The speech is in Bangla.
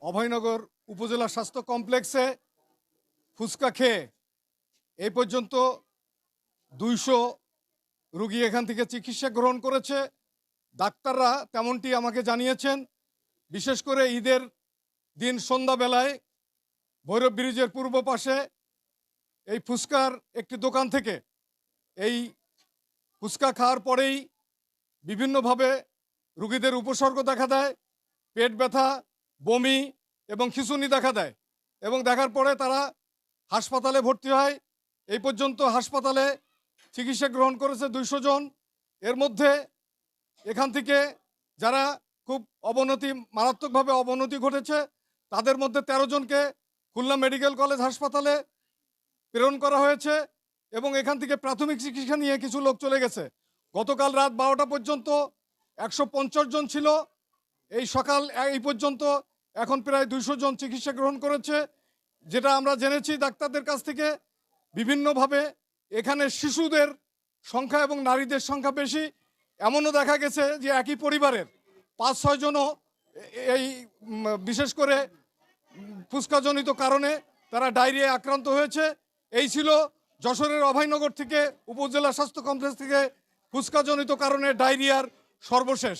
অভয়নগর উপজেলা স্বাস্থ্য কমপ্লেক্সে ফুচকা খেয়ে এই পর্যন্ত 200 রোগী এখান থেকে চিকিৎসা গ্রহণ করেছে। ডাক্তাররা তেমনটি আমাকে জানিয়েছেন। বিশেষ করে ঈদের দিন সন্ধ্যাবেলায় ভৈরব ব্রিজের পূর্ব পাশে এই ফুচকার একটি দোকান থেকে এই ফুচকা খাওয়ার পরেই বিভিন্নভাবে রোগীদের উপসর্গ দেখা দেয়, পেট ব্যথা, বমি এবং খিঁচুনি দেখা দেয় এবং দেখার পরে তারা হাসপাতালে ভর্তি হয়। এই পর্যন্ত হাসপাতালে চিকিৎসা গ্রহণ করেছে 200 জন। এর মধ্যে এখান থেকে যারা খুব মারাত্মকভাবে অবনতি ঘটেছে তাদের মধ্যে 13 জনকে খুলনা মেডিকেল কলেজ হাসপাতালে প্রেরণ করা হয়েছে এবং এখান থেকে প্রাথমিক চিকিৎসা নিয়ে কিছু লোক চলে গেছে। গতকাল রাত 12টা পর্যন্ত 150 জন ছিল। এই সকাল এই পর্যন্ত এখন প্রায় 200 জন চিকিৎসা গ্রহণ করেছে। যেটা আমরা জেনেছি ডাক্তারদের কাছ থেকে, বিভিন্নভাবে এখানে শিশুদের সংখ্যা এবং নারীদের সংখ্যা বেশি। এমনও দেখা গেছে যে একই পরিবারের 5-6 জনও এই বিশেষ করে ফুসকাজনিত কারণে তারা ডায়রিয়ায় আক্রান্ত হয়েছে। এই ছিল যশোরের অভয়নগর থেকে উপজেলা স্বাস্থ্য কমপ্লেক্স থেকে ফুসকাজনিত কারণে ডায়রিয়ার সর্বশেষ।